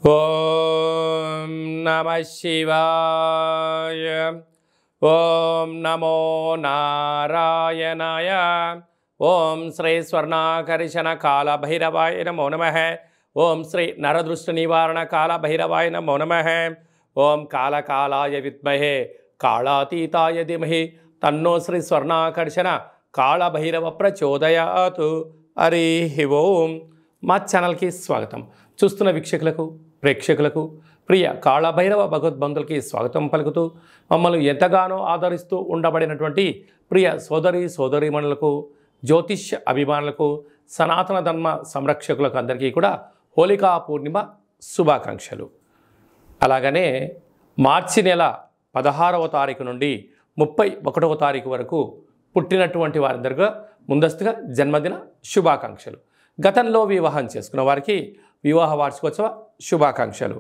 ఓం నమః శివాయ. ఓం నమో నారాయణాయ. ఓం శ్రీ స్వర్ణాకర్షణ కాల భైరవాయ నమో నమః. ఓం శ్రీ నరదృష్టి నివారణ కాల భైరవాయ నమో నమః. ఓం కాళకాలాయ విద్మహే కాళాతీతాయ ధీమహి తన్నో శ్రీ స్వర్ణాకర్షణ కాళ భైరవ ప్రచోదయాతు. హరి ఓం. మా ఛానల్కి స్వాగతం. చూస్తున్న వీక్షకులకు, ప్రేక్షకులకు, ప్రియ కాళభైరవ భగవద్బంధులకి స్వాగతం పలుకుతూ మమ్మల్ని ఎంతగానో ఆదరిస్తూ ఉండబడినటువంటి ప్రియ సోదరీమణులకు, జ్యోతిష్య అభిమానులకు, సనాతన ధర్మ సంరక్షకులకు అందరికీ కూడా హోళికా పూర్ణిమ శుభాకాంక్షలు. అలాగనే మార్చి నెల 16వ తారీఖు నుండి 31వ తారీఖు వరకు పుట్టినటువంటి వారందరికీ ముందస్తుగా జన్మదిన శుభాకాంక్షలు. గతంలో వివాహం చేసుకున్న వారికి వివాహ వార్షికోత్సవ శుభాకాంక్షలు.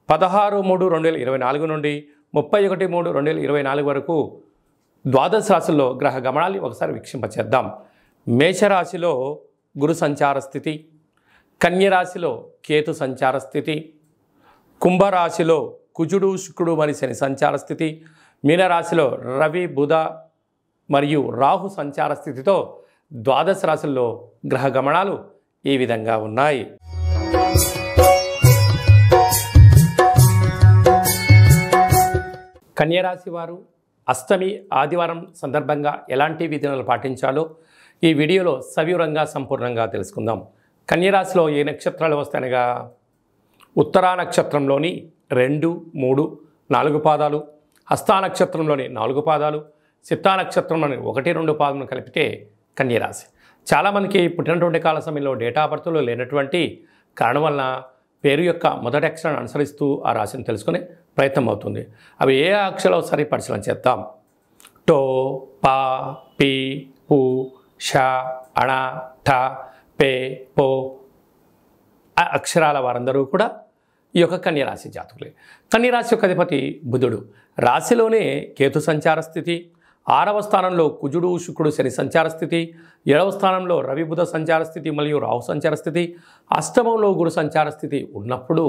16/3/2024 నుండి 31/3/2024 వరకు ద్వాదశ రాశుల్లో గ్రహ గమనాన్ని ఒకసారి వీక్షింపచేద్దాం. మేషరాశిలో గురు సంచార స్థితి, కన్యరాశిలో కేతు సంచార స్థితి, కుంభరాశిలో కుజుడు శుక్రుడు మరియు శని సంచార స్థితి, మీనరాశిలో రవి బుధ మరియు రాహు సంచార స్థితితో ద్వాదశ రాశుల్లో గ్రహ గమనాలు ఈ విధంగా ఉన్నాయి. కన్యరాశి వారు అష్టమి ఆదివారం సందర్భంగా ఎలాంటి విధానాలు పాటించాలో ఈ వీడియోలో సవివరంగా సంపూర్ణంగా తెలుసుకుందాం. కన్యరాశిలో ఏ నక్షత్రాలు వస్తాయనగా ఉత్తరా నక్షత్రంలోని 2, 3, 4 పాదాలు, హస్తా నక్షత్రంలోని 4 పాదాలు, చిత్తా నక్షత్రంలోని 1, 2 పాదములను కలిపితే కన్యరాశి. చాలామందికి పుట్టినటువంటి కాల సమయంలో డేటా బర్త్లో లేనటువంటి కారణం వలన పేరు యొక్క మొదటి అక్షరాన్ని అనుసరిస్తూ ఆ రాశిని తెలుసుకునే ప్రయత్నం అవుతుంది. అవి ఏ అక్షరాలు ఒకసారి పరిశీలన చేద్దాం. టో, పా, పి, పు, ష, అణ, ఠ, పే, పో అక్షరాల వారందరూ కూడా ఈ యొక్క కన్యరాశి జాతకులే. కన్యరాశి యొక్క అధిపతి బుధుడు. రాశిలోనే కేతు సంచార స్థితి, 6వ స్థానంలో కుజుడు శుక్రుడు శని సంచార స్థితి, 7వ స్థానంలో రవి బుధ సంచార స్థితి మరియు రాహు సంచార స్థితి, అష్టమంలో గురు సంచార స్థితి ఉన్నప్పుడు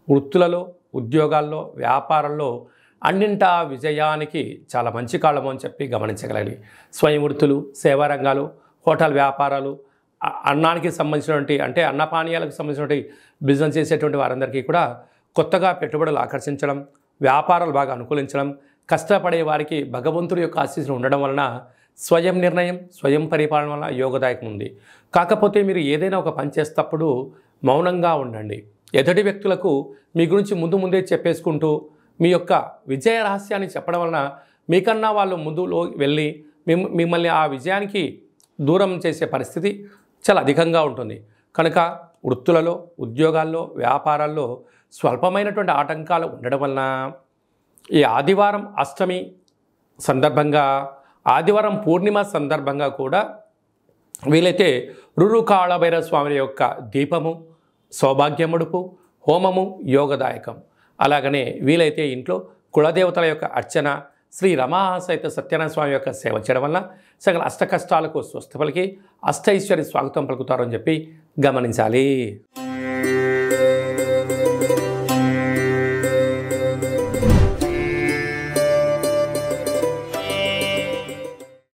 వృత్తులలో, ఉద్యోగాల్లో, వ్యాపారంలో అన్నింటా విజయానికి చాలా మంచి కాలము అని చెప్పి గమనించగలగాలి. స్వయం వృత్తులు, సేవా రంగాలు, హోటల్ వ్యాపారాలు, అన్నానికి సంబంధించినటువంటి అంటే అన్నపానీయాలకు సంబంధించినటువంటి బిజినెస్ చేసేటువంటి వారందరికీ కూడా కొత్తగా పెట్టుబడులు ఆకర్షించడం, వ్యాపారాలు బాగా అనుకూలించడం, కష్టపడే వారికి భగవంతుడి యొక్క ఆశీస్సులు ఉండడం వలన స్వయం నిర్ణయం, స్వయం పరిపాలన వలన యోగదాయకం ఉంది. కాకపోతే మీరు ఏదైనా ఒక పని చేసేటప్పుడు మౌనంగా ఉండండి. ఎదుటి వ్యక్తులకు మీ గురించి ముందే చెప్పేసుకుంటూ మీ యొక్క విజయ రహస్యాన్ని చెప్పడం వలన మీకన్నా వాళ్ళు ముందులో వెళ్ళి మిమ్మల్ని ఆ విజయానికి దూరం చేసే పరిస్థితి చాలా అధికంగా ఉంటుంది. కనుక వృత్తులలో, ఉద్యోగాల్లో, వ్యాపారాల్లో స్వల్పమైనటువంటి ఆటంకాలు ఉండడం వలన ఈ ఆదివారం అష్టమి సందర్భంగా, ఆదివారం పూర్ణిమ సందర్భంగా కూడా వీలైతే రురు కాళభైరవ స్వామి యొక్క దీపము, సౌభాగ్యముడుపు, హోమము యోగదాయకం. అలాగనే వీలైతే ఇంట్లో కులదేవతల యొక్క అర్చన, శ్రీ రమా సహిత సత్యనారాయణ స్వామి యొక్క సేవ చేయడం వల్ల సకల అష్ట కష్టాలకు స్వస్థ పలికి అష్టైశ్వర్య స్వాగతం పలుకుతారని చెప్పి గమనించాలి.